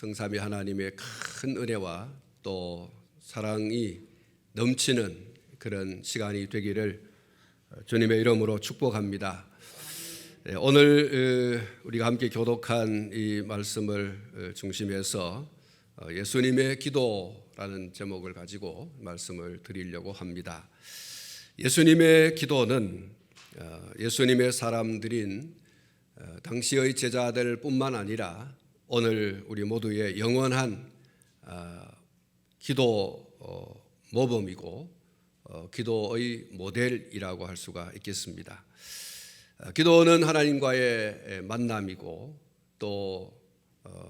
성삼위 하나님의 큰 은혜와 또 사랑이 넘치는 그런 시간이 되기를 주님의 이름으로 축복합니다. 오늘 우리가 함께 교독한 이 말씀을 중심해서 예수님의 기도라는 제목을 가지고 말씀을 드리려고 합니다. 예수님의 기도는 예수님의 사람들인 당시의 제자들뿐만 아니라 오늘 우리 모두의 영원한 기도 모범이고 기도의 모델이라고 할 수가 있겠습니다. 기도는 하나님과의 만남이고 또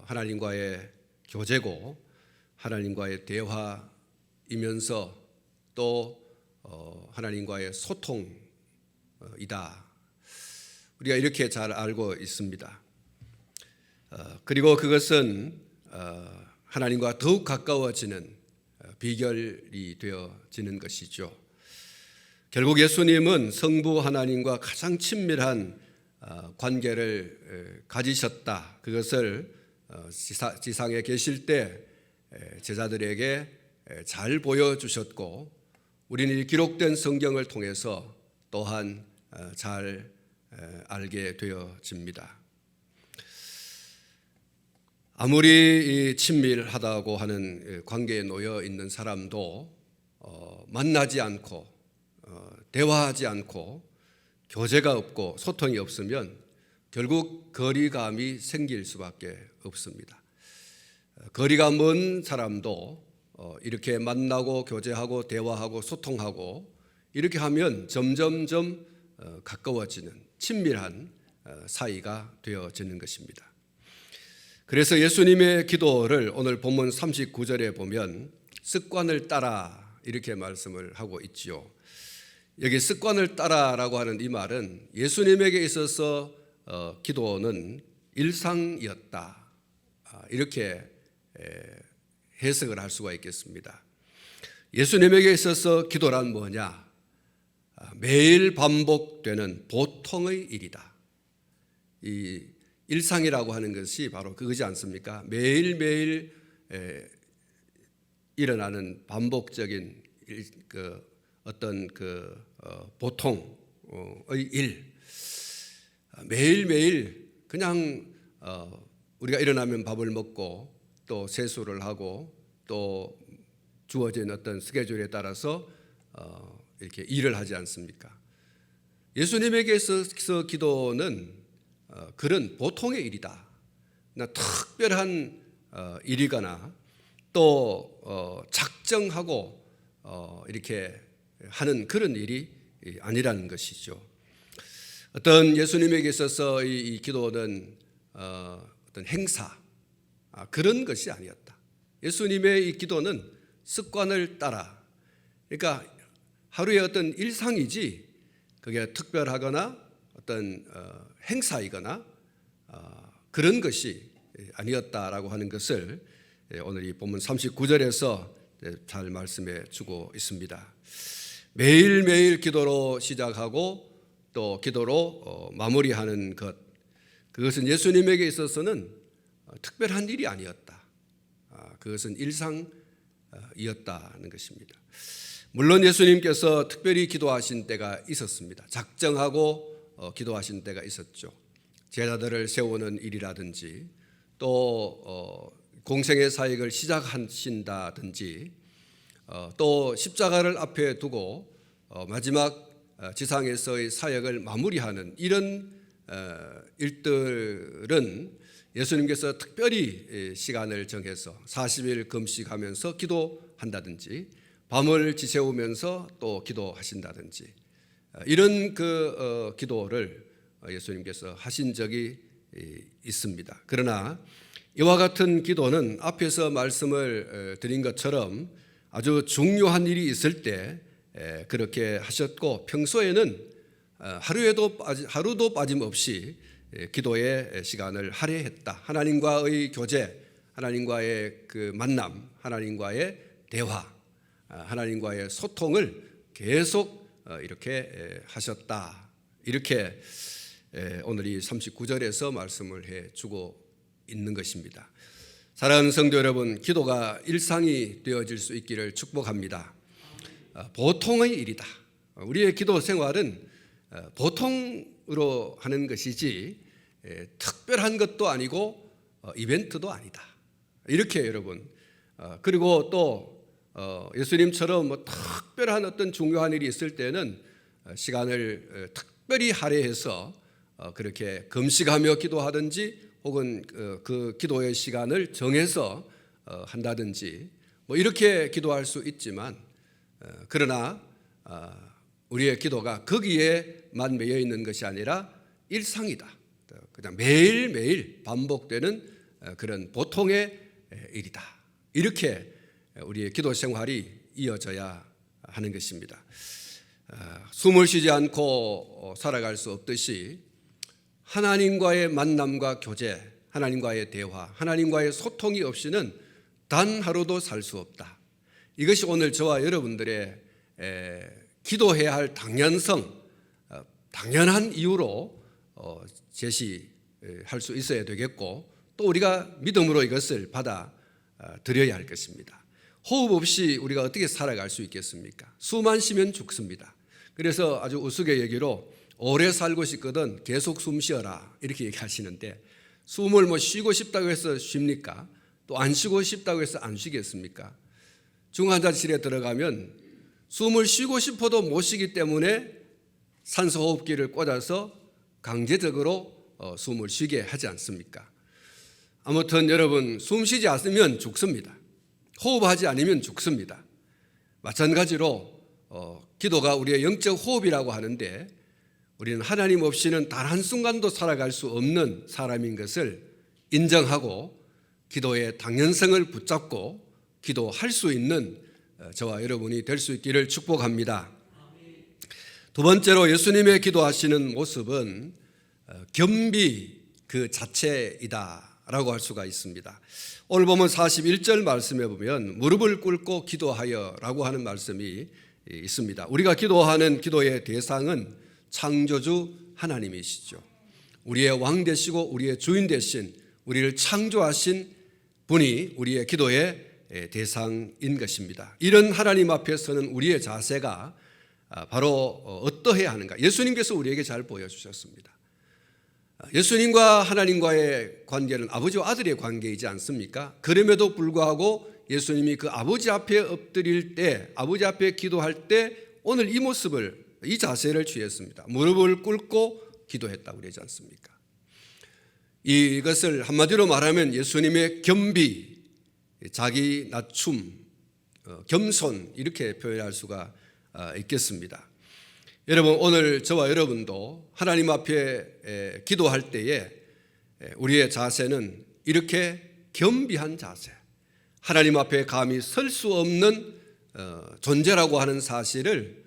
하나님과의 교제고 하나님과의 대화이면서 또 하나님과의 소통이다. 우리가 이렇게 잘 알고 있습니다. 그리고 그것은 하나님과 더욱 가까워지는 비결이 되어지는 것이죠. 결국 예수님은 성부 하나님과 가장 친밀한 관계를 가지셨다. 그것을 지상에 계실 때 제자들에게 잘 보여주셨고 우리는 기록된 성경을 통해서 또한 잘 알게 되어집니다. 아무리 친밀하다고 하는 관계에 놓여 있는 사람도 만나지 않고 대화하지 않고 교제가 없고 소통이 없으면 결국 거리감이 생길 수밖에 없습니다. 거리가 먼 사람도 이렇게 만나고 교제하고 대화하고 소통하고 이렇게 하면 점점점 가까워지는 친밀한 사이가 되어지는 것입니다. 그래서 예수님의 기도를 오늘 본문 39절에 보면 습관을 따라 이렇게 말씀을 하고 있지요. 여기 습관을 따라라고 하는 이 말은 예수님에게 있어서 기도는 일상이었다. 이렇게 해석을 할 수가 있겠습니다. 예수님에게 있어서 기도란 뭐냐? 매일 반복되는 보통의 일이다. 이 일상이라고 하는 것이 바로 그거지 않습니까? 매일매일 일어나는 반복적인 어떤 보통의 일, 매일매일 그냥 우리가 일어나면 밥을 먹고 또 세수를 하고 또 주어진 어떤 스케줄에 따라서 이렇게 일을 하지 않습니까? 예수님에게 있어서 기도는 그런 보통의 일이다. 특별한 일이거나 또 작정하고 이렇게 하는 그런 일이 아니라는 것이죠. 어떤 예수님에게 있어서 이 기도는 어떤 행사 그런 것이 아니었다. 예수님의 이 기도는 습관을 따라, 그러니까 하루의 어떤 일상이지 그게 특별하거나 어떤 행사이거나 그런 것이 아니었다라고 하는 것을 오늘 이 본문 39절에서 잘 말씀해 주고 있습니다. 매일매일 기도로 시작하고 또 기도로 마무리하는 것, 그것은 예수님에게 있어서는 특별한 일이 아니었다. 그것은 일상이었다는 것입니다. 물론 예수님께서 특별히 기도하신 때가 있었습니다. 작정하고 기도하신 때가 있었죠. 제자들을 세우는 일이라든지 또 공생의 사역을 시작하신다든지 또 십자가를 앞에 두고 마지막 지상에서의 사역을 마무리하는 이런 일들은 예수님께서 특별히 시간을 정해서 40일 금식하면서 기도한다든지 밤을 지새우면서 또 기도하신다든지 이런 기도를 예수님께서 하신 적이 있습니다. 그러나 이와 같은 기도는 앞에서 말씀을 드린 것처럼 아주 중요한 일이 있을 때 그렇게 하셨고 평소에는 하루도 빠짐없이 기도의 시간을 할애했다. 하나님과의 교제, 하나님과의 그 만남, 하나님과의 대화, 하나님과의 소통을 계속 이렇게 하셨다. 이렇게 오늘 이 39절에서 말씀을 해주고 있는 것입니다. 사랑하는 성도 여러분, 기도가 일상이 되어질 수 있기를 축복합니다. 보통의 일이다. 우리의 기도 생활은 보통으로 하는 것이지 특별한 것도 아니고 이벤트도 아니다. 이렇게 여러분, 그리고 또 예수님처럼 뭐 특별한 어떤 중요한 일이 있을 때는 시간을 특별히 할애해서 그렇게 금식하며 기도하든지 혹은 그 기도의 시간을 정해서 한다든지 뭐 이렇게 기도할 수 있지만, 그러나 우리의 기도가 거기에만 매여 있는 것이 아니라 일상이다. 그냥 매일매일 반복되는 그런 보통의 일이다. 이렇게 우리의 기도 생활이 이어져야 하는 것입니다. 숨을 쉬지 않고 살아갈 수 없듯이 하나님과의 만남과 교제, 하나님과의 대화, 하나님과의 소통이 없이는 단 하루도 살 수 없다. 이것이 오늘 저와 여러분들의 기도해야 할 당연성, 당연한 이유로 제시할 수 있어야 되겠고, 또 우리가 믿음으로 이것을 받아들여야 할 것입니다. 호흡 없이 우리가 어떻게 살아갈 수 있겠습니까? 숨만 쉬면 죽습니다. 그래서 아주 우스갯얘기로 오래 살고 싶거든 계속 숨 쉬어라 이렇게 얘기하시는데, 숨을 뭐 쉬고 싶다고 해서 쉽니까? 또 안 쉬고 싶다고 해서 안 쉬겠습니까? 중환자실에 들어가면 숨을 쉬고 싶어도 못 쉬기 때문에 산소호흡기를 꽂아서 강제적으로 숨을 쉬게 하지 않습니까? 아무튼 여러분, 숨 쉬지 않으면 죽습니다. 호흡하지 않으면 죽습니다. 마찬가지로 기도가 우리의 영적 호흡이라고 하는데, 우리는 하나님 없이는 단 한순간도 살아갈 수 없는 사람인 것을 인정하고 기도의 당연성을 붙잡고 기도할 수 있는 저와 여러분이 될 수 있기를 축복합니다. 두 번째로 예수님의 기도하시는 모습은 겸비 그 자체이다라고 할 수가 있습니다. 오늘 보면 41절 말씀에 보면 무릎을 꿇고 기도하여라고 하는 말씀이 있습니다. 우리가 기도하는 기도의 대상은 창조주 하나님이시죠. 우리의 왕 되시고 우리의 주인 되신, 우리를 창조하신 분이 우리의 기도의 대상인 것입니다. 이런 하나님 앞에 서는 우리의 자세가 바로 어떠해야 하는가? 예수님께서 우리에게 잘 보여주셨습니다. 예수님과 하나님과의 관계는 아버지와 아들의 관계이지 않습니까? 그럼에도 불구하고 예수님이 그 아버지 앞에 엎드릴 때, 아버지 앞에 기도할 때 오늘 이 모습을, 이 자세를 취했습니다. 무릎을 꿇고 기도했다고 그러지 않습니까? 이것을 한마디로 말하면 예수님의 겸비, 자기 낮춤, 겸손 이렇게 표현할 수가 있겠습니다. 여러분, 오늘 저와 여러분도 하나님 앞에 기도할 때에 우리의 자세는 이렇게 겸비한 자세, 하나님 앞에 감히 설 수 없는 존재라고 하는 사실을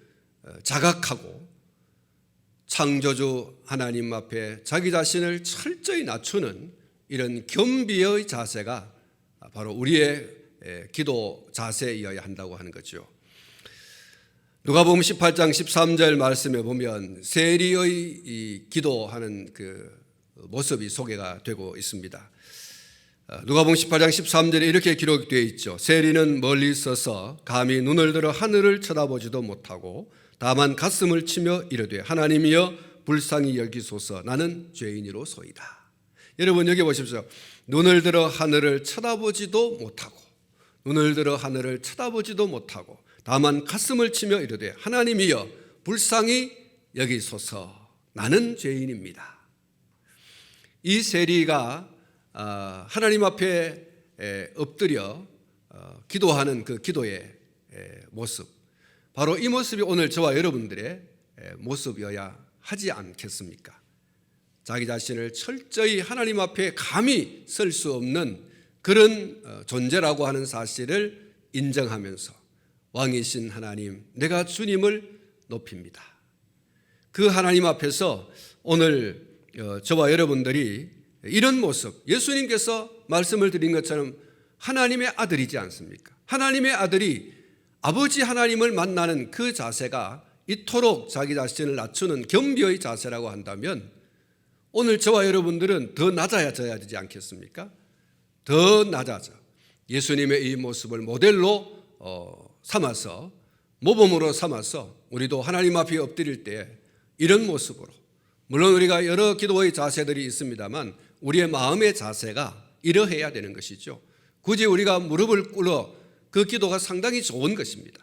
자각하고 창조주 하나님 앞에 자기 자신을 철저히 낮추는 이런 겸비의 자세가 바로 우리의 기도 자세이어야 한다고 하는 거죠. 누가복음 18장 13절 말씀에 보면 세리의 이 기도하는 그 모습이 소개가 되고 있습니다. 누가복음 18장 13절에 이렇게 기록되어 있죠. 세리는 멀리 서서 감히 눈을 들어 하늘을 쳐다보지도 못하고 다만 가슴을 치며 이르되 하나님이여 불쌍히 여기소서 나는 죄인이로소이다. 여러분 여기 보십시오. 눈을 들어 하늘을 쳐다보지도 못하고, 눈을 들어 하늘을 쳐다보지도 못하고 다만 가슴을 치며 이르되 하나님이여 불쌍히 여기소서 나는 죄인입니다. 이 세리가 하나님 앞에 엎드려 기도하는 그 기도의 모습, 바로 이 모습이 오늘 저와 여러분들의 모습이어야 하지 않겠습니까? 자기 자신을 철저히 하나님 앞에 감히 설 수 없는 그런 존재라고 하는 사실을 인정하면서 왕이신 하나님, 내가 주님을 높입니다. 그 하나님 앞에서 오늘 저와 여러분들이 이런 모습, 예수님께서 말씀을 드린 것처럼 하나님의 아들이지 않습니까? 하나님의 아들이 아버지 하나님을 만나는 그 자세가 이토록 자기 자신을 낮추는 겸비의 자세라고 한다면 오늘 저와 여러분들은 더 낮아져야 되지 않겠습니까? 더 낮아져 예수님의 이 모습을 모델로 삼아서, 모범으로 삼아서 우리도 하나님 앞에 엎드릴 때 이런 모습으로, 물론 우리가 여러 기도의 자세들이 있습니다만 우리의 마음의 자세가 이러해야 되는 것이죠. 굳이 우리가 무릎을 꿇어 그 기도가 상당히 좋은 것입니다.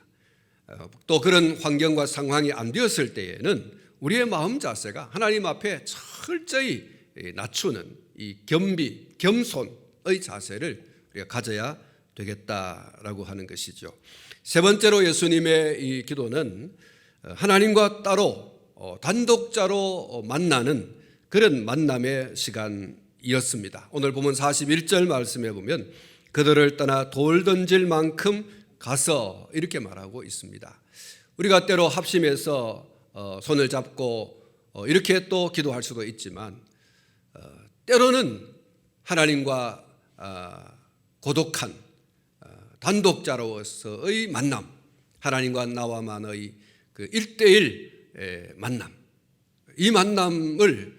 또 그런 환경과 상황이 안 되었을 때에는 우리의 마음 자세가 하나님 앞에 철저히 낮추는 이 겸비, 겸손의 자세를 우리가 가져야 되겠다라고 하는 것이죠. 세 번째로 예수님의 이 기도는 하나님과 따로 단독자로 만나는 그런 만남의 시간이었습니다. 오늘 보면 41절 말씀에 보면 그들을 떠나 돌 던질 만큼 가서 이렇게 말하고 있습니다. 우리가 때로 합심해서 손을 잡고 이렇게 또 기도할 수도 있지만 때로는 하나님과 고독한 단독자로서의 만남, 하나님과 나와만의 그 1대1 만남, 이 만남을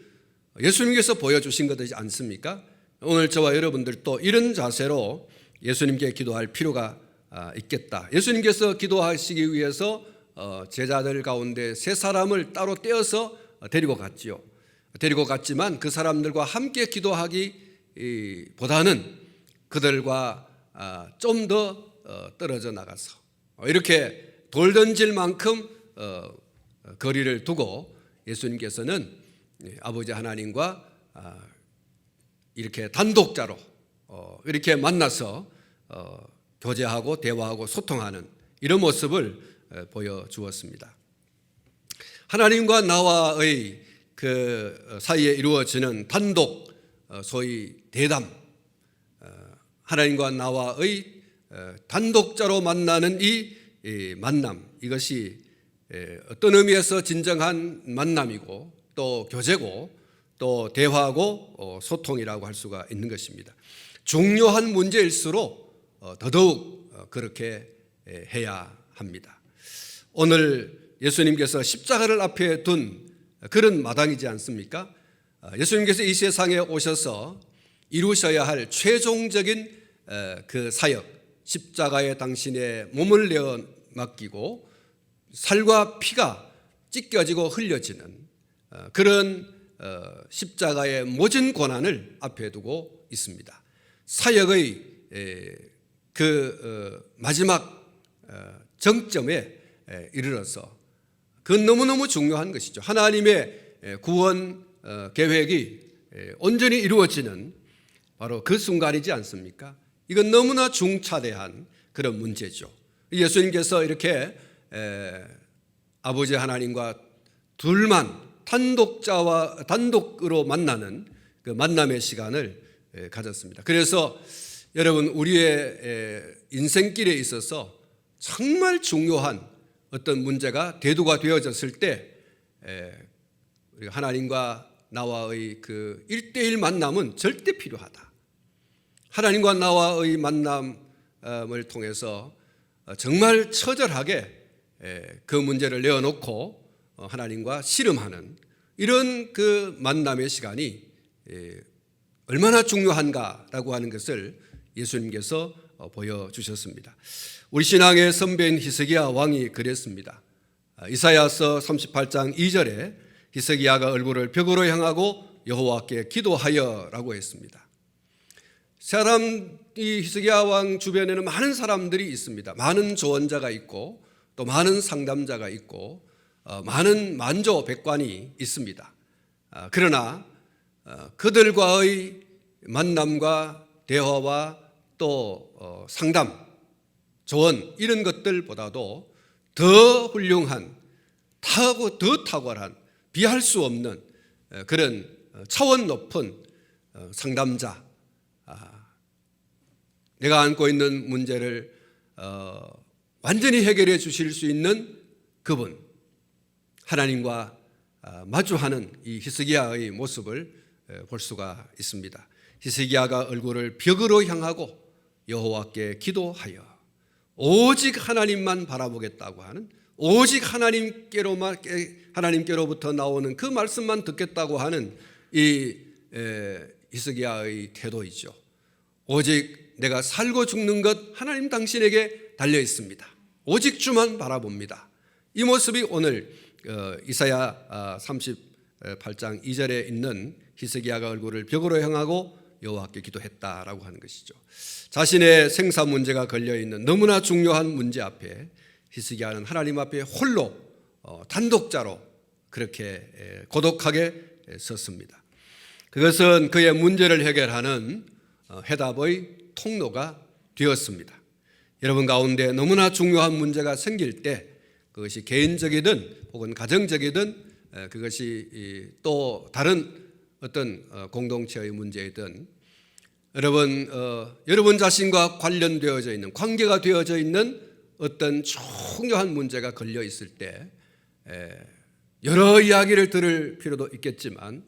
예수님께서 보여주신 것이지 않습니까? 오늘 저와 여러분들도 이런 자세로 예수님께 기도할 필요가 있겠다. 예수님께서 기도하시기 위해서 제자들 가운데 세 사람을 따로 떼어서 데리고 갔지요. 데리고 갔지만 그 사람들과 함께 기도하기보다는 그들과 좀 더 떨어져 나가서 이렇게 돌 던질 만큼 거리를 두고 예수님께서는 아버지 하나님과 이렇게 단독자로 이렇게 만나서 교제하고 대화하고 소통하는 이런 모습을 보여주었습니다. 하나님과 나와의 그 사이에 이루어지는 단독, 소위 대담, 하나님과 나와의 단독자로 만나는 이 만남, 이것이 어떤 의미에서 진정한 만남이고 또 교제고 또 대화하고 소통이라고 할 수가 있는 것입니다. 중요한 문제일수록 더더욱 그렇게 해야 합니다. 오늘 예수님께서 십자가를 앞에 둔 그런 마당이지 않습니까? 예수님께서 이 세상에 오셔서 이루셔야 할 최종적인 그 사역, 십자가에 당신의 몸을 내어 맡기고 살과 피가 찢겨지고 흘려지는 그런 십자가의 모진 고난을 앞에 두고 있습니다. 사역의 그 마지막 정점에 이르러서 그건 너무너무 중요한 것이죠. 하나님의 구원 계획이 온전히 이루어지는 바로 그 순간이지 않습니까? 이건 너무나 중차대한 그런 문제죠. 예수님께서 이렇게 아버지 하나님과 둘만 단독으로 만나는 그 만남의 시간을 가졌습니다. 그래서 여러분, 우리의 인생길에 있어서 정말 중요한 어떤 문제가 대두가 되어졌을 때 우리가 하나님과 나와의 그 1대1 만남은 절대 필요하다. 하나님과 나와의 만남을 통해서 정말 처절하게 그 문제를 내어놓고 하나님과 씨름하는 이런 그 만남의 시간이 얼마나 중요한가라고 하는 것을 예수님께서 보여주셨습니다. 우리 신앙의 선배인 히스기야 왕이 그랬습니다. 이사야서 38장 2절에 히스기야가 얼굴을 벽으로 향하고 여호와께 기도하여라고 했습니다. 이 히스기야 왕 주변에는 많은 사람들이 있습니다. 많은 조언자가 있고 또 많은 상담자가 있고 많은 만조 백관이 있습니다. 그러나 그들과의 만남과 대화와 또 상담, 조언 이런 것들보다도 더 훌륭한, 더 탁월한, 비할 수 없는 그런 차원 높은 상담자, 내가 안고 있는 문제를 완전히 해결해 주실 수 있는 그분, 하나님과 마주하는 이 히스기야의 모습을 볼 수가 있습니다. 히스기야가 얼굴을 벽으로 향하고 여호와께 기도하여 오직 하나님만 바라보겠다고 하는, 오직 하나님께로부터 나오는 그 말씀만 듣겠다고 하는 이 히스기야의 태도이죠. 오직 내가 살고 죽는 것 하나님 당신에게 달려 있습니다. 오직 주만 바라봅니다. 이 모습이 오늘 이사야 38장 2절에 있는 히스기야가 얼굴을 벽으로 향하고 여호와께 기도했다라고 하는 것이죠. 자신의 생사 문제가 걸려있는 너무나 중요한 문제 앞에 히스기야는 하나님 앞에 홀로 단독자로 그렇게 고독하게 섰습니다. 그것은 그의 문제를 해결하는 해답의 통로가 되었습니다. 여러분 가운데 너무나 중요한 문제가 생길 때 그것이 개인적이든 혹은 가정적이든 그것이 또 다른 어떤 공동체의 문제이든 여러분 자신과 관련되어져 있는 관계가 되어져 있는 어떤 중요한 문제가 걸려 있을 때 여러 이야기를 들을 필요도 있겠지만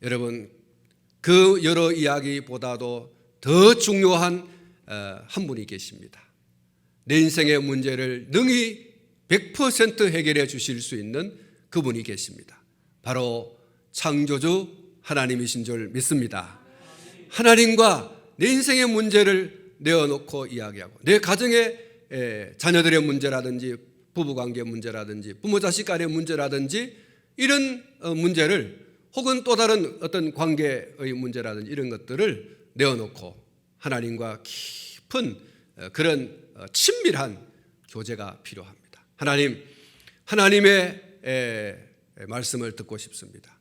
여러분 그 여러 이야기보다도 더 중요한 한 분이 계십니다. 내 인생의 문제를 능히 100% 해결해 주실 수 있는 그분이 계십니다. 바로 창조주 하나님이신 줄 믿습니다. 하나님과 내 인생의 문제를 내어놓고 이야기하고 내 가정의 자녀들의 문제라든지 부부관계 문제라든지 부모 자식 간의 문제라든지 이런 문제를 혹은 또 다른 어떤 관계의 문제라든지 이런 것들을 내어놓고 하나님과 깊은 그런 친밀한 교제가 필요합니다. 하나님의 말씀을 듣고 싶습니다.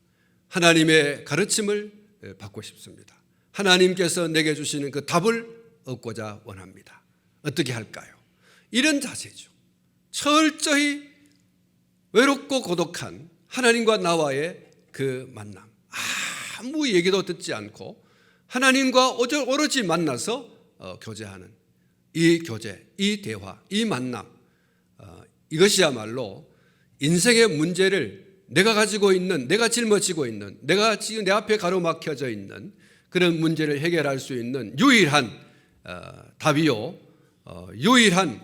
하나님의 가르침을 받고 싶습니다. 하나님께서 내게 주시는 그 답을 얻고자 원합니다. 어떻게 할까요? 이런 자세죠. 철저히 외롭고 고독한 하나님과 나와의 그 만남, 아무 얘기도 듣지 않고 하나님과 오로지 만나서 교제하는 이 교제, 이 대화, 이 만남, 이것이야말로 인생의 문제를 내가 가지고 있는, 내가 짊어지고 있는, 내가 지금 내 앞에 가로막혀져 있는 그런 문제를 해결할 수 있는 유일한 답이요, 유일한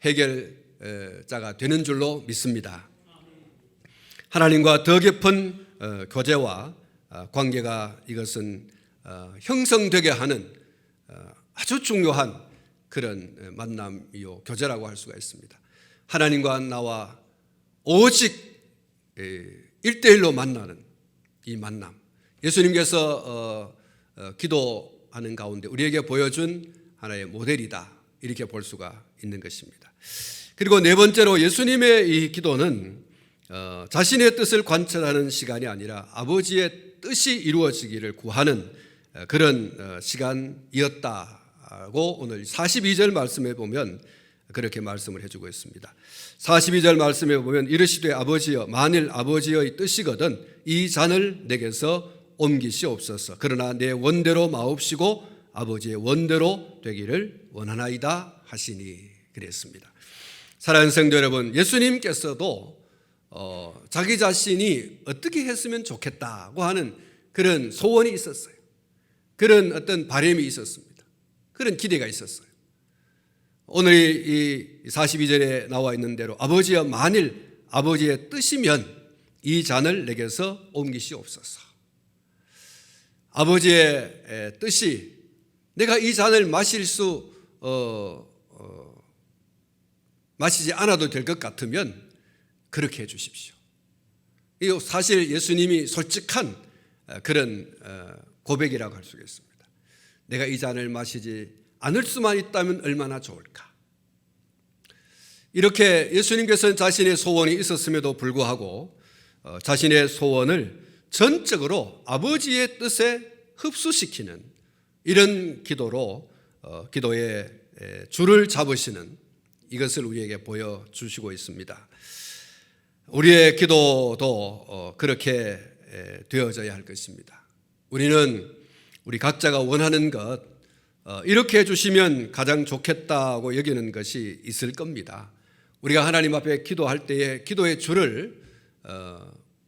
해결자가 되는 줄로 믿습니다. 하나님과 더 깊은 교제와 관계가 이것은 형성되게 하는 아주 중요한 그런 만남이요 교제라고 할 수가 있습니다. 하나님과 나와 오직 1대1로 만나는 이 만남, 예수님께서 기도하는 가운데 우리에게 보여준 하나의 모델이다, 이렇게 볼 수가 있는 것입니다. 그리고 네 번째로 예수님의 이 기도는 자신의 뜻을 관찰하는 시간이 아니라 아버지의 뜻이 이루어지기를 구하는 그런 시간이었다고 오늘 42절 말씀에 보면 그렇게 말씀을 해주고 있습니다. 42절 말씀에 보면 이르시되 아버지여 만일 아버지의 뜻이거든 이 잔을 내게서 옮기시옵소서. 그러나 내 원대로 마옵시고 아버지의 원대로 되기를 원하나이다 하시니 그랬습니다. 사랑하는 성도 여러분, 예수님께서도 자기 자신이 어떻게 했으면 좋겠다고 하는 그런 소원이 있었어요. 그런 어떤 바람이 있었습니다. 그런 기대가 있었어요. 오늘 이 42절에 나와 있는 대로 아버지여 만일 아버지의 뜻이면 이 잔을 내게서 옮기시옵소서. 아버지의 뜻이 내가 이 잔을 마시지 않아도 될 것 같으면 그렇게 해 주십시오. 이 사실 예수님이 솔직한 그런 고백이라고 할 수가 있습니다. 내가 이 잔을 마시지 않을 수만 있다면 얼마나 좋을까. 이렇게 예수님께서는 자신의 소원이 있었음에도 불구하고 자신의 소원을 전적으로 아버지의 뜻에 흡수시키는 이런 기도로 기도의 줄을 잡으시는 이것을 우리에게 보여주시고 있습니다. 우리의 기도도 그렇게 되어져야 할 것입니다. 우리는 우리 각자가 원하는 것 이렇게 해주시면 가장 좋겠다고 여기는 것이 있을 겁니다. 우리가 하나님 앞에 기도할 때에 기도의 줄을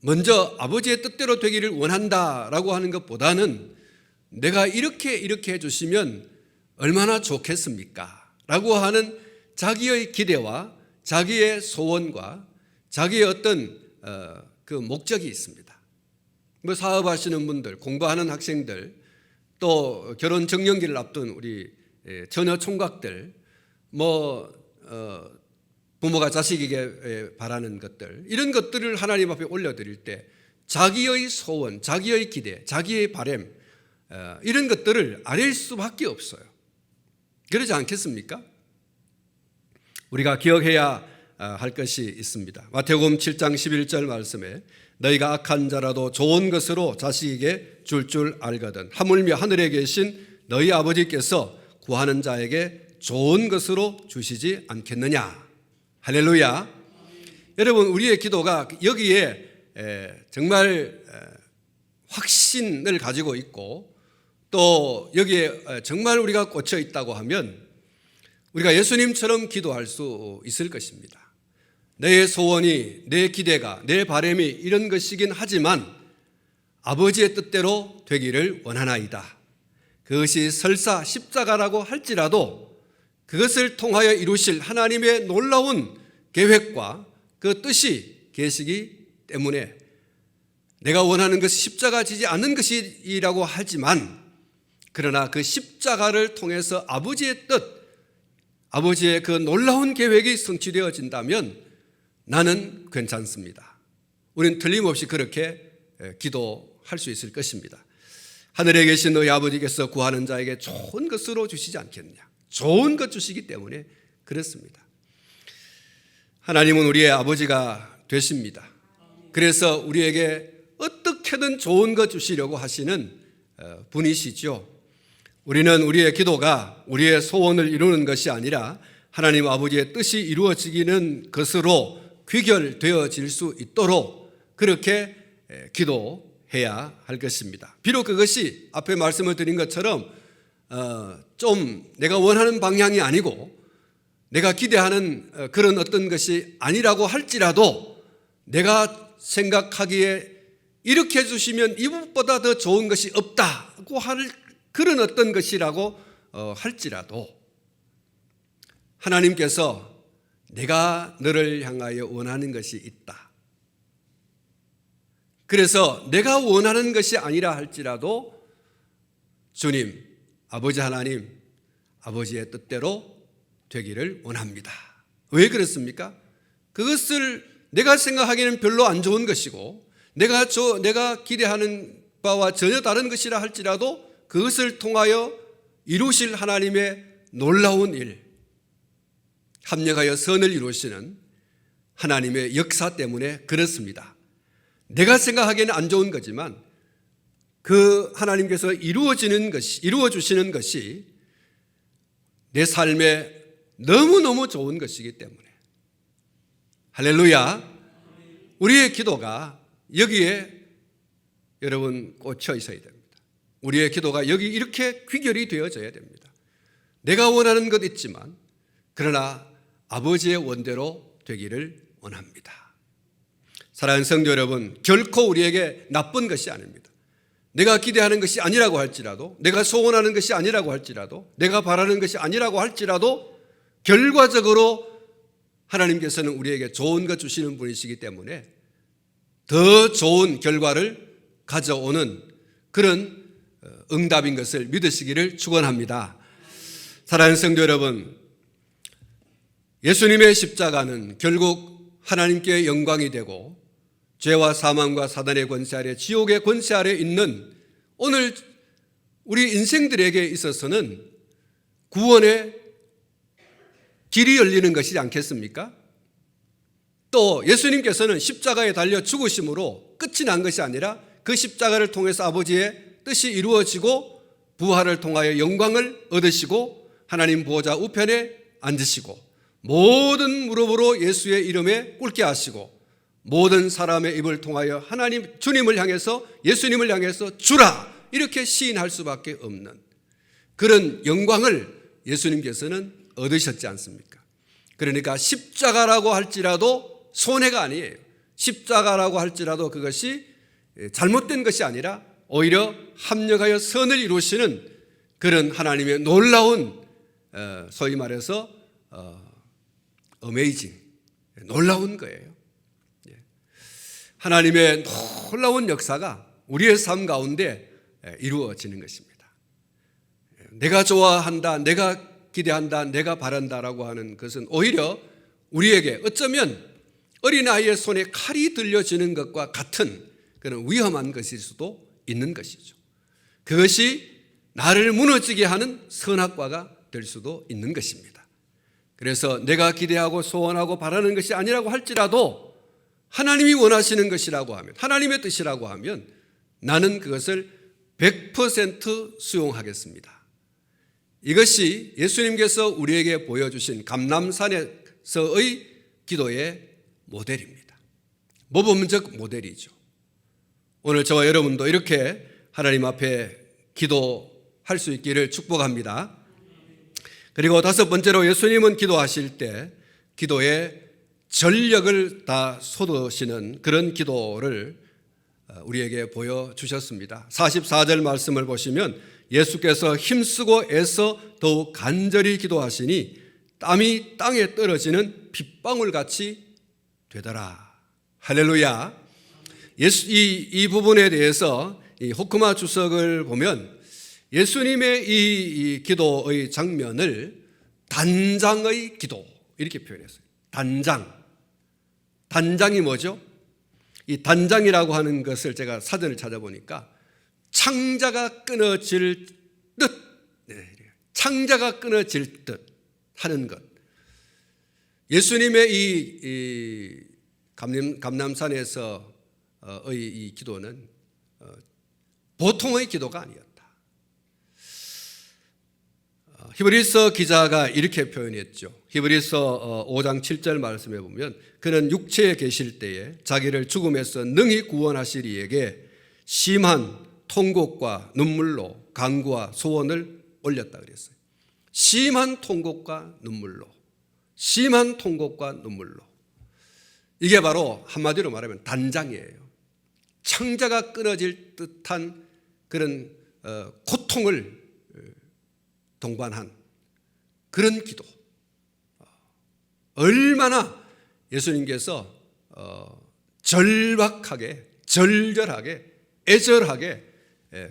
먼저 아버지의 뜻대로 되기를 원한다라고 하는 것보다는 내가 이렇게 해주시면 얼마나 좋겠습니까? 라고 하는 자기의 기대와 자기의 소원과 자기의 어떤 그 목적이 있습니다. 뭐 사업하시는 분들, 공부하는 학생들 또 결혼 정년기를 앞둔 우리 처녀 총각들, 부모가 자식에게 바라는 것들, 이런 것들을 하나님 앞에 올려드릴 때 자기의 소원, 자기의 기대, 자기의 바람, 이런 것들을 아뢰일 수밖에 없어요. 그러지 않겠습니까? 우리가 기억해야 할 것이 있습니다. 마태복음 7장 11절 말씀에 너희가 악한 자라도 좋은 것으로 자식에게 줄 알거든 하물며 하늘에 계신 너희 아버지께서 구하는 자에게 좋은 것으로 주시지 않겠느냐. 할렐루야. 여러분, 우리의 기도가 여기에 정말 확신을 가지고 있고 또 여기에 정말 우리가 꽂혀 있다고 하면 우리가 예수님처럼 기도할 수 있을 것입니다. 내 소원이, 내 기대가, 내 바람이 이런 것이긴 하지만 아버지의 뜻대로 되기를 원하나이다. 그것이 설사 십자가라고 할지라도 그것을 통하여 이루실 하나님의 놀라운 계획과 그 뜻이 계시기 때문에 내가 원하는 것이 십자가 지지 않는 것이라고 하지만 그러나 그 십자가를 통해서 아버지의 뜻, 아버지의 그 놀라운 계획이 성취되어진다면 나는 괜찮습니다. 우리는 틀림없이 그렇게 기도할 수 있을 것입니다. 하늘에 계신 너희 아버지께서 구하는 자에게 좋은 것으로 주시지 않겠느냐. 좋은 것 주시기 때문에 그렇습니다. 하나님은 우리의 아버지가 되십니다. 그래서 우리에게 어떻게든 좋은 것 주시려고 하시는 분이시죠. 우리는 우리의 기도가 우리의 소원을 이루는 것이 아니라 하나님 아버지의 뜻이 이루어지는 것으로 귀결되어질 수 있도록 그렇게 기도해야 할 것입니다. 비록 그것이 앞에 말씀을 드린 것처럼 좀 내가 원하는 방향이 아니고 내가 기대하는 그런 어떤 것이 아니라고 할지라도 내가 생각하기에 이렇게 해주시면 이것보다 더 좋은 것이 없다고 할 그런 어떤 것이라고 할지라도 하나님께서 내가 너를 향하여 원하는 것이 있다. 그래서 내가 원하는 것이 아니라 할지라도 주님, 아버지 하나님, 아버지의 뜻대로 되기를 원합니다. 왜 그렇습니까? 그것을 내가 생각하기에는 별로 안 좋은 것이고 내가 기대하는 바와 전혀 다른 것이라 할지라도 그것을 통하여 이루실 하나님의 놀라운 일, 합력하여 선을 이루시는 하나님의 역사 때문에 그렇습니다. 내가 생각하기에는 안 좋은 거지만 그 하나님께서 이루어주시는 것이 내 삶에 너무너무 좋은 것이기 때문에 할렐루야. 우리의 기도가 여기에 여러분 꽂혀 있어야 됩니다. 우리의 기도가 여기 이렇게 귀결이 되어져야 됩니다. 내가 원하는 것 있지만 그러나 아버지의 원대로 되기를 원합니다. 사랑하는 성도 여러분, 결코 우리에게 나쁜 것이 아닙니다. 내가 기대하는 것이 아니라고 할지라도, 내가 소원하는 것이 아니라고 할지라도, 내가 바라는 것이 아니라고 할지라도 결과적으로 하나님께서는 우리에게 좋은 것 주시는 분이시기 때문에 더 좋은 결과를 가져오는 그런 응답인 것을 믿으시기를 축원합니다. 사랑하는 성도 여러분, 예수님의 십자가는 결국 하나님께 영광이 되고 죄와 사망과 사단의 권세 아래, 지옥의 권세 아래 있는 오늘 우리 인생들에게 있어서는 구원의 길이 열리는 것이지 않겠습니까? 또 예수님께서는 십자가에 달려 죽으심으로 끝이 난 것이 아니라 그 십자가를 통해서 아버지의 뜻이 이루어지고 부활을 통하여 영광을 얻으시고 하나님 보호자 우편에 앉으시고 모든 무릎으로 예수의 이름에 꿇게 하시고 모든 사람의 입을 통하여 하나님 주님을 향해서 예수님을 향해서 주라 이렇게 시인할 수밖에 없는 그런 영광을 예수님께서는 얻으셨지 않습니까? 그러니까 십자가라고 할지라도 손해가 아니에요. 십자가라고 할지라도 그것이 잘못된 것이 아니라 오히려 합력하여 선을 이루시는 그런 하나님의 놀라운 소위 말해서 어메이징, 놀라운 거예요. 하나님의 놀라운 역사가 우리의 삶 가운데 이루어지는 것입니다. 내가 좋아한다, 내가 기대한다, 내가 바란다라고 하는 것은 오히려 우리에게 어쩌면 어린아이의 손에 칼이 들려지는 것과 같은 그런 위험한 것일 수도 있는 것이죠. 그것이 나를 무너지게 하는 선악과가 될 수도 있는 것입니다. 그래서 내가 기대하고 소원하고 바라는 것이 아니라고 할지라도 하나님이 원하시는 것이라고 하면, 하나님의 뜻이라고 하면 나는 그것을 100% 수용하겠습니다. 이것이 예수님께서 우리에게 보여주신 감람산에서의 기도의 모델입니다. 모범적 모델이죠. 오늘 저와 여러분도 이렇게 하나님 앞에 기도할 수 있기를 축복합니다. 그리고 다섯 번째로 예수님은 기도하실 때 기도에 전력을 다 쏟으시는 그런 기도를 우리에게 보여주셨습니다. 44절 말씀을 보시면 예수께서 힘쓰고 애써 더욱 간절히 기도하시니 땀이 땅에 떨어지는 빗방울같이 되더라. 할렐루야. 이 부분에 대해서 이 호크마 주석을 보면 예수님의 이 기도의 장면을 단장의 기도 이렇게 표현했어요. 단장이 뭐죠? 이 단장이라고 하는 것을 제가 사전을 찾아보니까 창자가 끊어질 듯, 창자가 끊어질 듯 하는 것. 예수님의 이 감람산에서의 이 기도는 보통의 기도가 아니었다. 히브리서 기자가 이렇게 표현했죠. 히브리서 5장 7절 말씀해 보면 그는 육체에 계실 때에 자기를 죽음에서 능히 구원하실 이에게 심한 통곡과 눈물로 간구와 소원을 올렸다 그랬어요. 심한 통곡과 눈물로. 이게 바로 한마디로 말하면 단장이에요. 창자가 끊어질 듯한 그런 고통을 동반한 그런 기도. 얼마나 예수님께서 절박하게, 절절하게, 애절하게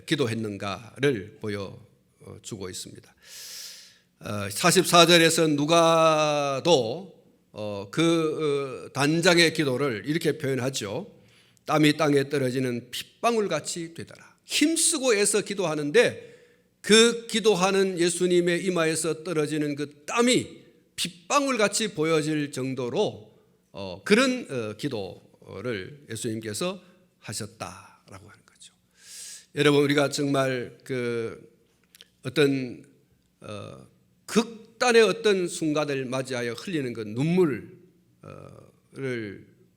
기도했는가를 보여주고 있습니다. 44절에서 누가도 그 단장의 기도를 이렇게 표현하죠. 땀이 땅에 떨어지는 핏방울같이 되더라. 힘쓰고 애써 기도하는데 그 기도하는 예수님의 이마에서 떨어지는 그 땀이 핏방울같이 보여질 정도로 그런 기도를 예수님께서 하셨다라고 하는 거죠. 여러분, 우리가 정말 그 어떤 극단의 어떤 순간을 맞이하여 흘리는 그 눈물을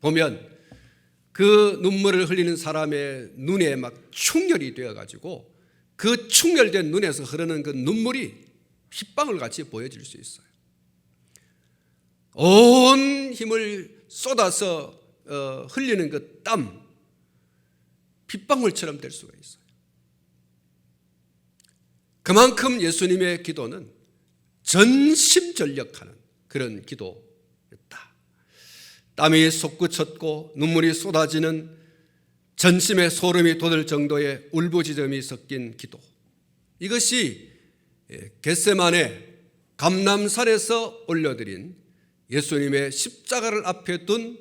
보면 그 눈물을 흘리는 사람의 눈에 막 충혈이 되어가지고 그 충혈된 눈에서 흐르는 그 눈물이 핏방울 같이 보여질 수 있어요. 온 힘을 쏟아서 흘리는 그 땀, 핏방울처럼 될 수가 있어요. 그만큼 예수님의 기도는 전심전력하는 그런 기도였다. 땀이 솟구쳤고 눈물이 쏟아지는 전심의 소름이 돋을 정도의 울부짖음이 섞인 기도. 이것이 겟세마네 감람산에서 올려드린 예수님의 십자가를 앞에 둔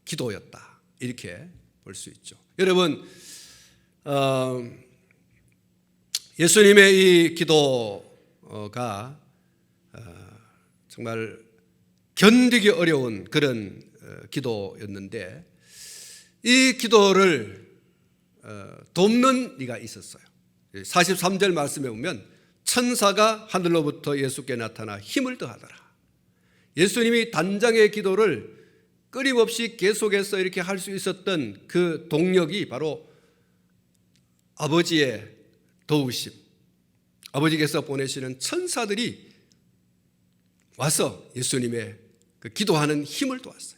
기도였다. 이렇게 볼 수 있죠. 여러분, 예수님의 이 기도가 정말 견디기 어려운 그런 기도였는데 이 기도를 돕는 이가 있었어요. 43절 말씀에 보면 천사가 하늘로부터 예수께 나타나 힘을 더하더라. 예수님이 단장의 기도를 끊임없이 계속해서 이렇게 할 수 있었던 그 동력이 바로 아버지의 도우심, 아버지께서 보내시는 천사들이 와서 예수님의 그 기도하는 힘을 도왔어요.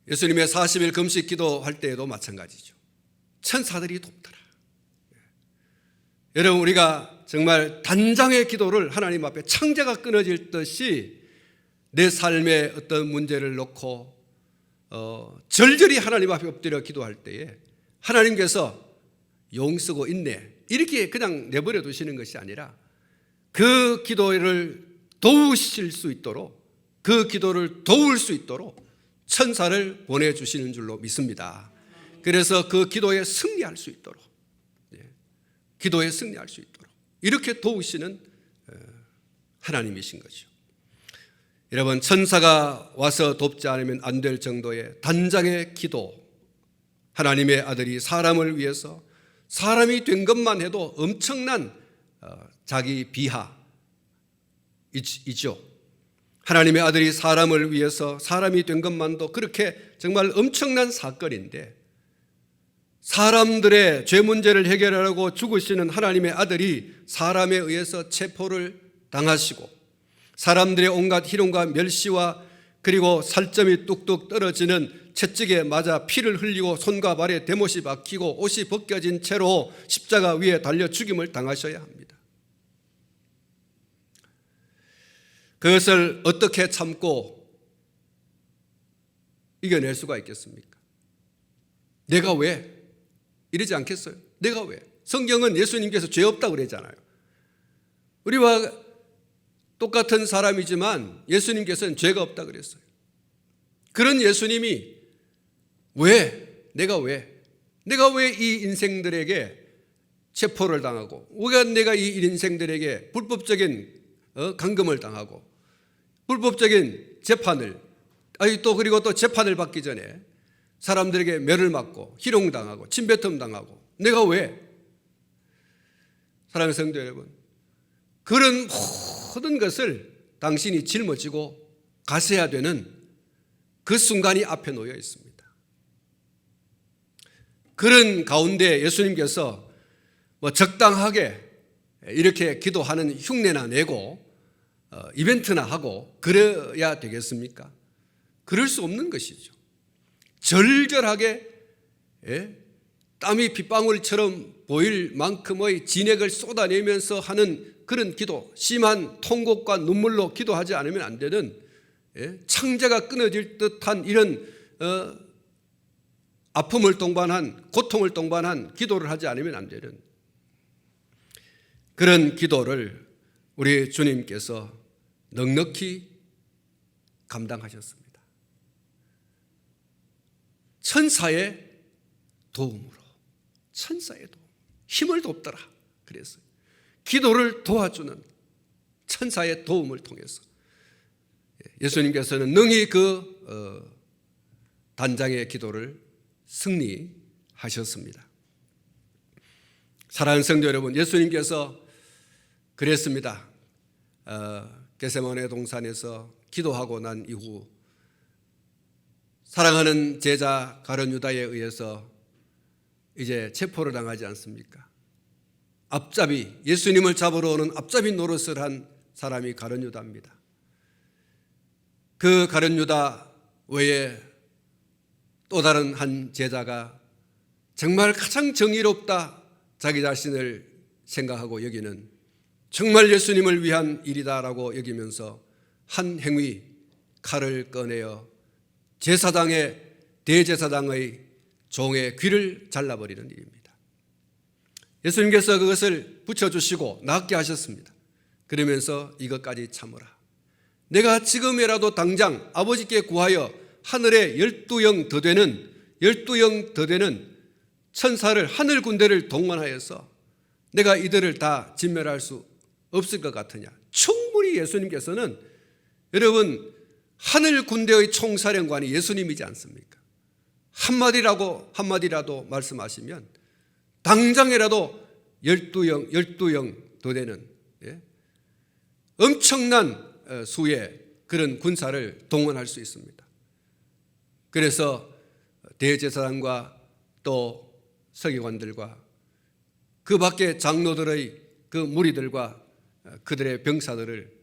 예수님의 40일 금식 기도할 때에도 마찬가지죠. 천사들이 돕더라. 여러분, 우리가 정말 단장의 기도를 하나님 앞에 창자가 끊어질 듯이 내 삶의 어떤 문제를 놓고 절절히 하나님 앞에 엎드려 기도할 때에 하나님께서 용쓰고 인내, 이렇게 그냥 내버려 두시는 것이 아니라 그 기도를 도우실 수 있도록, 그 기도를 도울 수 있도록 천사를 보내주시는 줄로 믿습니다. 그래서 그 기도에 승리할 수 있도록, 기도에 승리할 수 있도록 이렇게 도우시는 하나님이신 거죠. 여러분, 천사가 와서 돕지 않으면 안 될 정도의 단장의 기도, 하나님의 아들이 사람을 위해서 사람이 된 것만 해도 엄청난 자기 비하이죠. 하나님의 아들이 사람을 위해서 사람이 된 것만도 그렇게 정말 엄청난 사건인데, 사람들의 죄 문제를 해결하려고 죽으시는 하나님의 아들이 사람에 의해서 체포를 당하시고 사람들의 온갖 희롱과 멸시와 그리고 살점이 뚝뚝 떨어지는 채찍에 맞아 피를 흘리고 손과 발에 대못이 박히고 옷이 벗겨진 채로 십자가 위에 달려 죽임을 당하셔야 합니다. 그것을 어떻게 참고 이겨낼 수가 있겠습니까? 내가 왜? 이러지 않겠어요? 내가 왜? 성경은 예수님께서 죄 없다고 그러잖아요. 우리와 똑같은 사람이지만 예수님께서는 죄가 없다고 그랬어요. 그런 예수님이 왜? 내가 왜 이 인생들에게 체포를 당하고, 왜 내가 이 인생들에게 불법적인 감금을 당하고 불법적인 재판을, 그리고 또 재판을 받기 전에 사람들에게 매를 맞고 희롱당하고 침뱉음 당하고, 내가 왜? 사랑하는 성도 여러분, 그런 모든 것을 당신이 짊어지고 가셔야 되는 그 순간이 앞에 놓여 있습니다. 그런 가운데 예수님께서 적당하게 이렇게 기도하는 흉내나 내고 이벤트나 하고 그래야 되겠습니까? 그럴 수 없는 것이죠. 절절하게 땀이 빗방울처럼 보일 만큼의 진액을 쏟아내면서 하는 그런 기도, 심한 통곡과 눈물로 기도하지 않으면 안 되는, 창자가 끊어질 듯한 이런 아픔을 동반한, 고통을 동반한 기도를 하지 않으면 안 되는 그런 기도를 우리 주님께서 넉넉히 감당하셨습니다. 천사의 도움으로, 천사의 도움, 힘을 돕더라 그랬어요. 기도를 도와주는 천사의 도움을 통해서 예수님께서는 능히 그 단장의 기도를 승리하셨습니다. 사랑하는 성도 여러분, 예수님께서 그랬습니다. 겟세마네 동산에서 기도하고 난 이후 사랑하는 제자 가룟 유다에 의해서 이제 체포를 당하지 않습니까? 앞잡이, 예수님을 잡으러 오는 앞잡이 노릇을 한 사람이 가룟 유다입니다. 그 가룟 유다 외에 또 다른 한 제자가 정말 가장 정의롭다 자기 자신을 생각하고 여기는, 정말 예수님을 위한 일이다라고 여기면서 한 행위, 칼을 꺼내어 제사장의, 대제사장의 종의 귀를 잘라버리는 일입니다. 예수님께서 그것을 붙여주시고 낫게 하셨습니다. 그러면서 이것까지 참으라. 내가 지금이라도 당장 아버지께 구하여 하늘에 12영 더 되는 천사를, 하늘 군대를 동원하여서 내가 이들을 다 진멸할 수 없을 것 같으냐. 충분히 예수님께서는, 여러분, 하늘 군대의 총사령관이 예수님이지 않습니까? 한마디라도 말씀하시면 당장이라도 12영 더 되는 엄청난 수의 그런 군사를 동원할 수 있습니다. 그래서 대제사장과 또 서기관들과 그 밖에 장로들의 그 무리들과 그들의 병사들을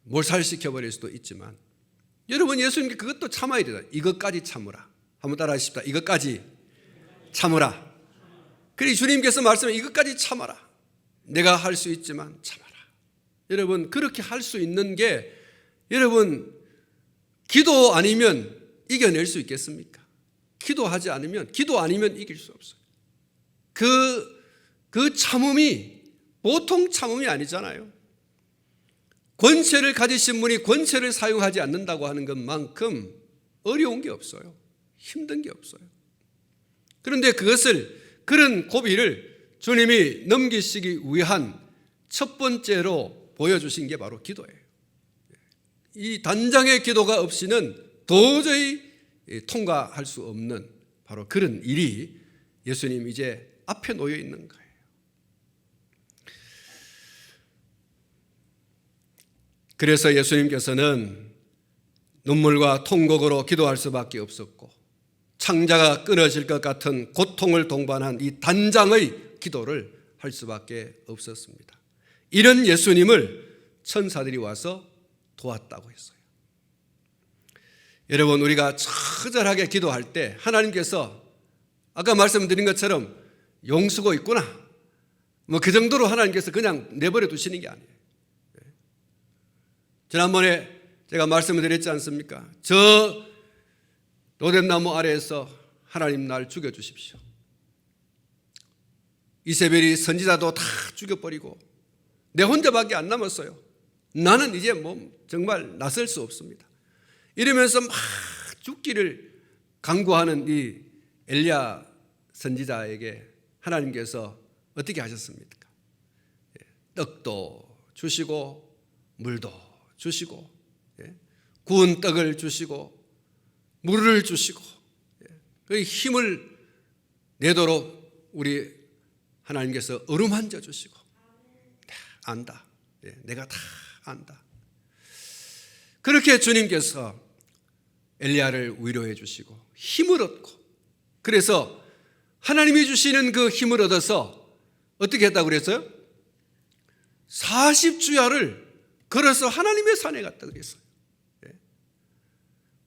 몰살시켜버릴 수도 있지만, 여러분, 예수님께 그것도 참아야 되다. 이것까지 참으라. 한번 따라 하십시다. 이것까지 참으라. 그리고 주님께서 말씀해, 이것까지 참아라. 내가 할 수 있지만 참아라. 여러분, 그렇게 할 수 있는 게, 여러분, 기도 아니면 이겨낼 수 있겠습니까? 기도 아니면 이길 수 없어요. 그 그 참음이 보통 참음이 아니잖아요. 권세를 가지신 분이 권세를 사용하지 않는다고 하는 것만큼 어려운 게 없어요. 힘든 게 없어요. 그런데 그런 고비를 주님이 넘기시기 위한 첫 번째로 보여주신 게 바로 기도예요. 이 단장의 기도가 없이는 도저히 통과할 수 없는 바로 그런 일이 예수님 이제 앞에 놓여 있는 거예요. 그래서 예수님께서는 눈물과 통곡으로 기도할 수밖에 없었고 창자가 끊어질 것 같은 고통을 동반한 이 단장의 기도를 할 수밖에 없었습니다. 이런 예수님을 천사들이 와서 도왔다고 했어요. 여러분, 우리가 처절하게 기도할 때 하나님께서 아까 말씀드린 것처럼 용서고 있구나, 그 정도로 하나님께서 그냥 내버려 두시는 게 아니에요. 지난번에 제가 말씀을 드렸지 않습니까? 저 로뎀나무 아래에서 하나님 날 죽여주십시오. 이세벨이 선지자도 다 죽여버리고 내 혼자밖에 안 남았어요. 나는 이제 정말 나설 수 없습니다. 이러면서 막 죽기를 간구하는 이 엘리야 선지자에게 하나님께서 어떻게 하셨습니까? 떡도 주시고 물도 주시고 구운 떡을 주시고 물을 주시고 그 힘을 내도록 우리 하나님께서 어루만져 주시고 안다. 내가 다 안다. 그렇게 주님께서 엘리야를 위로해 주시고 힘을 얻고, 그래서 하나님이 주시는 그 힘을 얻어서 어떻게 했다고 그랬어요? 40주야를 걸어서 하나님의 산에 갔다 그랬어요.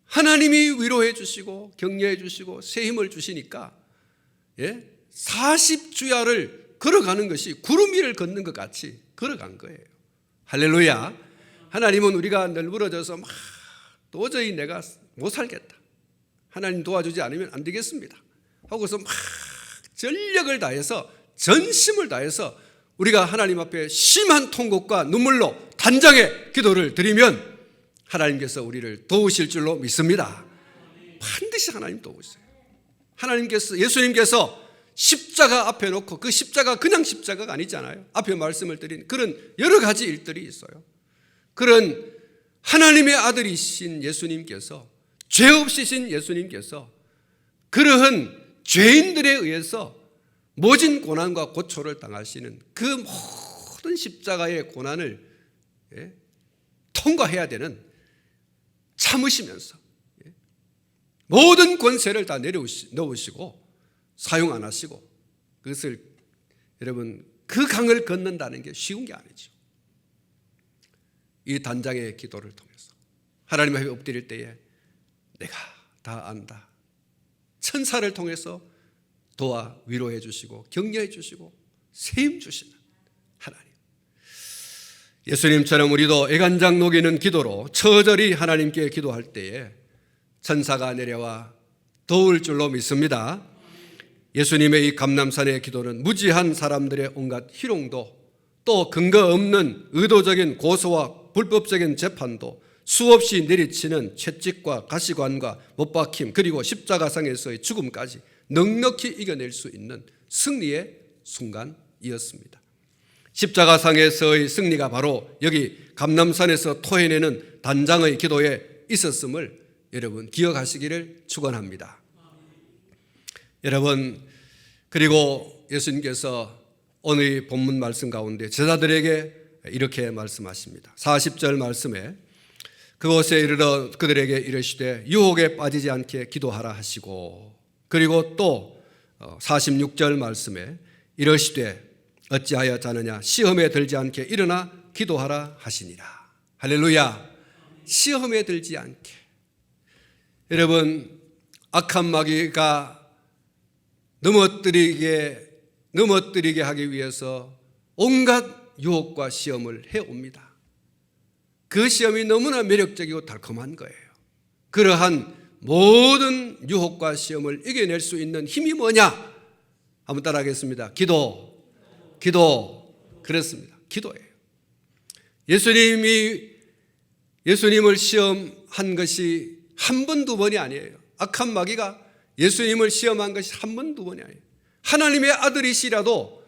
하나님이 위로해 주시고 격려해 주시고 새 힘을 주시니까 40주야를 걸어가는 것이 구름 위를 걷는 것 같이 걸어간 거예요. 할렐루야. 하나님은 우리가 널브러져서 막 도저히 내가 못 살겠다, 하나님 도와주지 않으면 안 되겠습니다 하고서 막 전력을 다해서 전심을 다해서 우리가 하나님 앞에 심한 통곡과 눈물로 단장의 기도를 드리면 하나님께서 우리를 도우실 줄로 믿습니다. 반드시 하나님 도우세요. 하나님께서, 예수님께서 십자가 앞에 놓고, 그 십자가 그냥 십자가가 아니잖아요. 앞에 말씀을 드린 그런 여러 가지 일들이 있어요. 그런 하나님의 아들이신 예수님께서, 죄 없이신 예수님께서 그러한 죄인들에 의해서 모진 고난과 고초를 당하시는 그 모든 십자가의 고난을 통과해야 되는, 참으시면서 모든 권세를 다 내려놓으시고 사용 안 하시고, 그것을 여러분 그 강을 건넌다는 게 쉬운 게 아니죠. 이 단장의 기도를 통해서 하나님 앞에 엎드릴 때에 내가 다 안다, 천사를 통해서 도와 위로해 주시고 격려해 주시고 세임 주시는 하나님, 예수님처럼 우리도 애간장 녹이는 기도로 처절히 하나님께 기도할 때에 천사가 내려와 도울 줄로 믿습니다. 예수님의 이 감람산의 기도는 무지한 사람들의 온갖 희롱도, 또 근거 없는 의도적인 고소와 불법적인 재판도, 수없이 내리치는 채찍과 가시관과 못박힘, 그리고 십자가상에서의 죽음까지 넉넉히 이겨낼 수 있는 승리의 순간이었습니다. 십자가상에서의 승리가 바로 여기 감람산에서 토해내는 단장의 기도에 있었음을 여러분 기억하시기를 축원합니다. 여러분, 그리고 예수님께서 오늘 본문 말씀 가운데 제자들에게 이렇게 말씀하십니다. 40절 말씀에 그곳에 이르러 그들에게 이르시되 유혹에 빠지지 않게 기도하라 하시고, 그리고 또 46절 말씀에 이르시되 어찌하여 자느냐 시험에 들지 않게 일어나 기도하라 하시니라. 할렐루야. 시험에 들지 않게. 여러분, 악한 마귀가 넘어뜨리게 하기 위해서 온갖 유혹과 시험을 해옵니다. 그 시험이 너무나 매력적이고 달콤한 거예요. 그러한 모든 유혹과 시험을 이겨낼 수 있는 힘이 뭐냐? 한번 따라하겠습니다. 기도. 기도. 그렇습니다. 기도예요. 예수님을 시험한 것이 한 번, 두 번이 아니에요. 악한 마귀가 예수님을 시험한 것이 한 번, 두 번이 아니에요. 하나님의 아들이시라도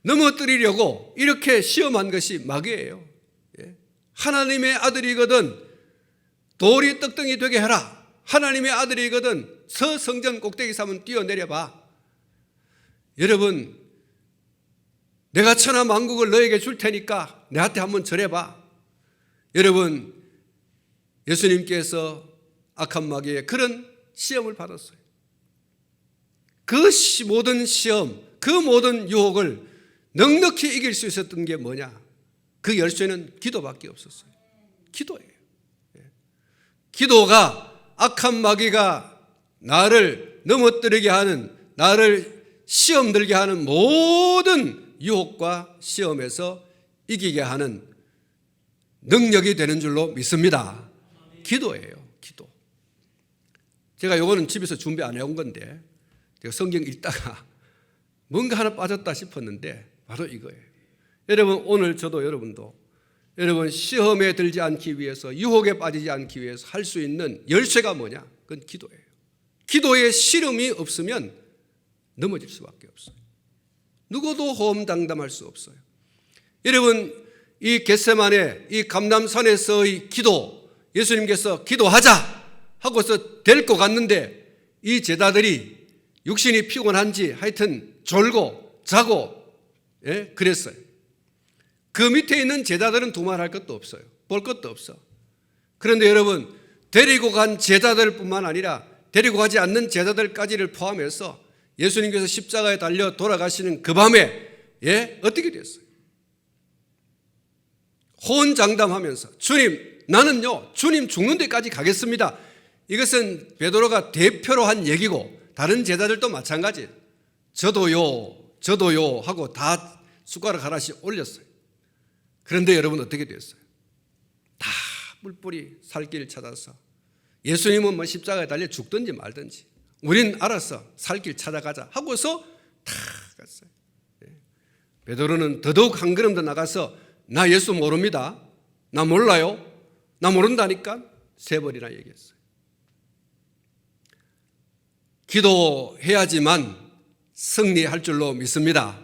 넘어뜨리려고 이렇게 시험한 것이 마귀예요. 하나님의 아들이거든 돌이 떡덩이 되게 해라. 하나님의 아들이거든 서 성전 꼭대기 삼은 뛰어내려봐. 여러분, 내가 천하 만국을 너에게 줄 테니까 내한테 한번 절해봐. 여러분, 예수님께서 악한 마귀의 그런 시험을 받았어요. 그 모든 시험, 그 모든 유혹을 넉넉히 이길 수 있었던 게 뭐냐? 그 열쇠는 기도밖에 없었어요. 기도예요. 기도가 악한 마귀가 나를 넘어뜨리게 하는, 나를 시험 들게 하는 모든 유혹과 시험에서 이기게 하는 능력이 되는 줄로 믿습니다. 기도예요. 기도. 제가 요거는 집에서 준비 안 해온 건데 제가 성경 읽다가 뭔가 하나 빠졌다 싶었는데 바로 이거예요. 여러분, 오늘 저도 여러분도 여러분 시험에 들지 않기 위해서, 유혹에 빠지지 않기 위해서 할 수 있는 열쇠가 뭐냐? 그건 기도예요. 기도에 실험이 없으면 넘어질 수밖에 없어요. 누구도 호언장담할 수 없어요. 여러분, 이 겟세마네 이 감람산에서의 기도, 예수님께서 기도하자 하고서 데리고 갔는데 이 제자들이 육신이 피곤한지 하여튼 졸고 자고 그랬어요. 그 밑에 있는 제자들은 두말할 것도 없어요. 볼 것도 없어. 그런데 여러분, 데리고 간 제자들뿐만 아니라 데리고 가지 않는 제자들까지를 포함해서 예수님께서 십자가에 달려 돌아가시는 그 밤에 어떻게 됐어요? 호언장담하면서 주님, 나는요 주님 죽는 데까지 가겠습니다. 이것은 베드로가 대표로 한 얘기고 다른 제자들도 마찬가지예요. 저도요 하고 다 숟가락 하나씩 올렸어요. 그런데 여러분 어떻게 됐어요? 다 뿔뿔이 살 길을 찾아서 예수님은 뭐 십자가에 달려 죽든지 말든지 우린 알아서 살 길 찾아가자 하고서 다 갔어요. 베드로는 더더욱 한 걸음 더 나가서 나 예수 모릅니다. 나 몰라요. 나 모른다니까 3번이나 얘기했어요. 기도해야지만 승리할 줄로 믿습니다.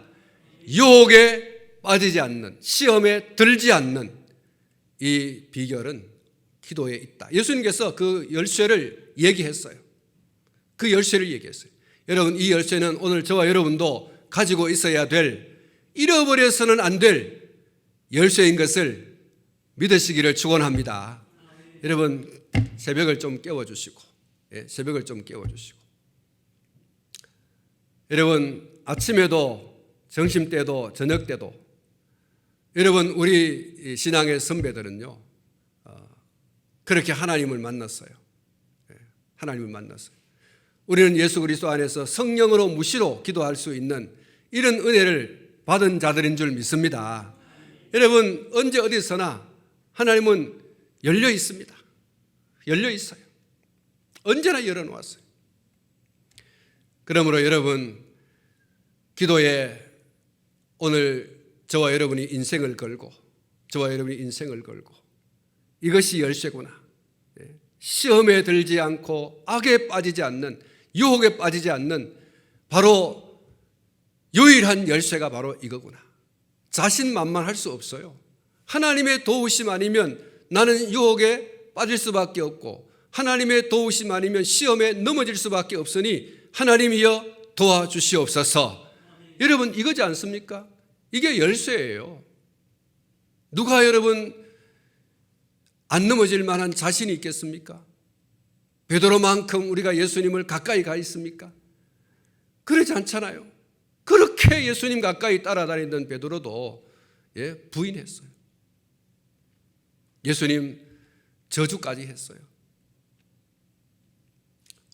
유혹에 빠지지 않는, 시험에 들지 않는 이 비결은 기도에 있다. 예수님께서 그 열쇠를 얘기했어요. 그 열쇠를 얘기했어요. 여러분, 이 열쇠는 오늘 저와 여러분도 가지고 있어야 될, 잃어버려서는 안 될 열쇠인 것을 믿으시기를 축원합니다. 여러분, 새벽을 좀 깨워주시고, 새벽을 좀 깨워주시고, 여러분 아침에도 점심때도 저녁때도 여러분 우리 신앙의 선배들은요 그렇게 하나님을 만났어요. 하나님을 만났어요. 우리는 예수 그리스도 안에서 성령으로 무시로 기도할 수 있는 이런 은혜를 받은 자들인 줄 믿습니다. 여러분, 언제 어디서나 하나님은 열려 있습니다. 열려 있어요. 언제나 열어놓았어요. 그러므로 여러분, 기도에 오늘 저와 여러분이 인생을 걸고 이것이 열쇠구나. 시험에 들지 않고 악에 빠지지 않는, 유혹에 빠지지 않는 바로 유일한 열쇠가 바로 이거구나. 자신만만할 수 없어요. 하나님의 도우심 아니면 나는 유혹에 빠질 수밖에 없고 하나님의 도우심 아니면 시험에 넘어질 수밖에 없으니 하나님이여 도와주시옵소서. 여러분, 이거지 않습니까? 이게 열쇠예요. 누가 여러분 안 넘어질 만한 자신이 있겠습니까? 베드로만큼 우리가 예수님을 가까이 가 있습니까? 그러지 않잖아요. 그렇게 예수님 가까이 따라다니던 베드로도 부인했어요. 예수님 저주까지 했어요.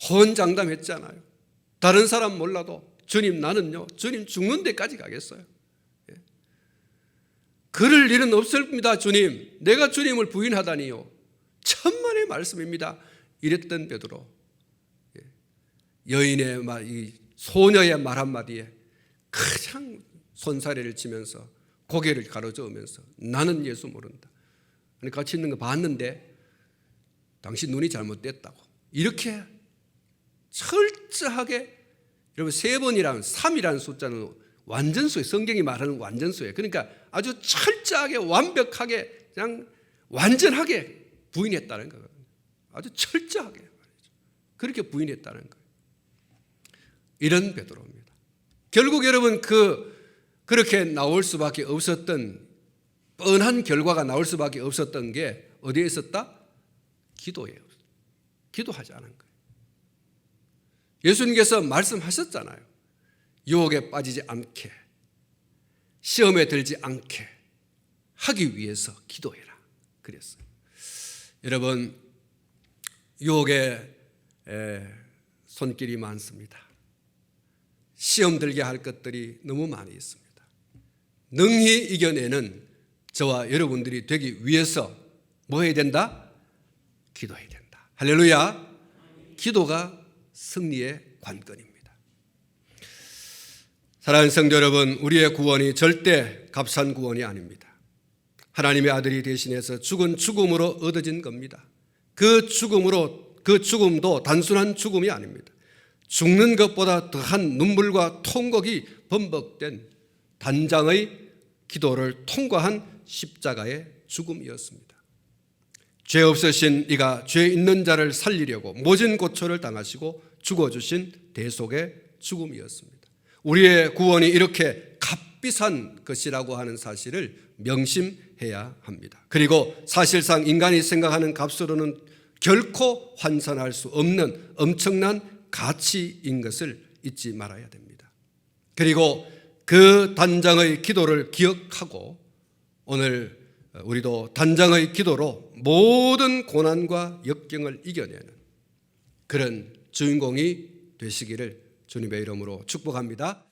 호언장담했잖아요. 다른 사람 몰라도 주님, 나는요 주님 죽는 데까지 가겠어요. 그럴 일은 없습니다. 주님, 내가 주님을 부인하다니요, 천만의 말씀입니다. 이랬던 베드로, 여인의 말, 이 소녀의 말 한마디에 가장 손사래를 치면서 고개를 가로저으면서 나는 예수 모른다. 아니, 같이 있는 거 봤는데 당신 눈이 잘못됐다고. 이렇게 철저하게, 여러분 3번이랑 3이라는 숫자는 완전수예요. 성경이 말하는 완전수예요. 그러니까 아주 철저하게 완벽하게 그냥 완전하게 부인했다는 거거든요. 아주 철저하게 그렇게 부인했다는 거예요. 이런 베드로입니다. 결국 여러분 그렇게 나올 수밖에 없었던, 뻔한 결과가 나올 수밖에 없었던 게 어디에 있었다? 기도예요. 기도하지 않은 거예요. 예수님께서 말씀하셨잖아요. 유혹에 빠지지 않게, 시험에 들지 않게 하기 위해서 기도해라 그랬어요. 여러분, 유혹에 손길이 많습니다. 시험 들게 할 것들이 너무 많이 있습니다. 능히 이겨내는 저와 여러분들이 되기 위해서 뭐 해야 된다? 기도해야 된다. 할렐루야. 기도가 승리의 관건입니다. 사랑하는 성도 여러분, 우리의 구원이 절대 값싼 구원이 아닙니다. 하나님의 아들이 대신해서 죽은 죽음으로 얻어진 겁니다. 그 죽음도 단순한 죽음이 아닙니다. 죽는 것보다 더한 눈물과 통곡이 번복된 단장의 기도를 통과한 십자가의 죽음이었습니다. 죄 없으신 이가 죄 있는 자를 살리려고 모진 고초를 당하시고 죽어주신 대속의 죽음이었습니다. 우리의 구원이 이렇게 값비싼 것이라고 하는 사실을 명심해야 합니다. 그리고 사실상 인간이 생각하는 값으로는 결코 환산할 수 없는 엄청난 가치인 것을 잊지 말아야 됩니다. 그리고 그 단장의 기도를 기억하고 오늘 우리도 단장의 기도로 모든 고난과 역경을 이겨내는 그런 주인공이 되시기를 주님의 이름으로 축복합니다.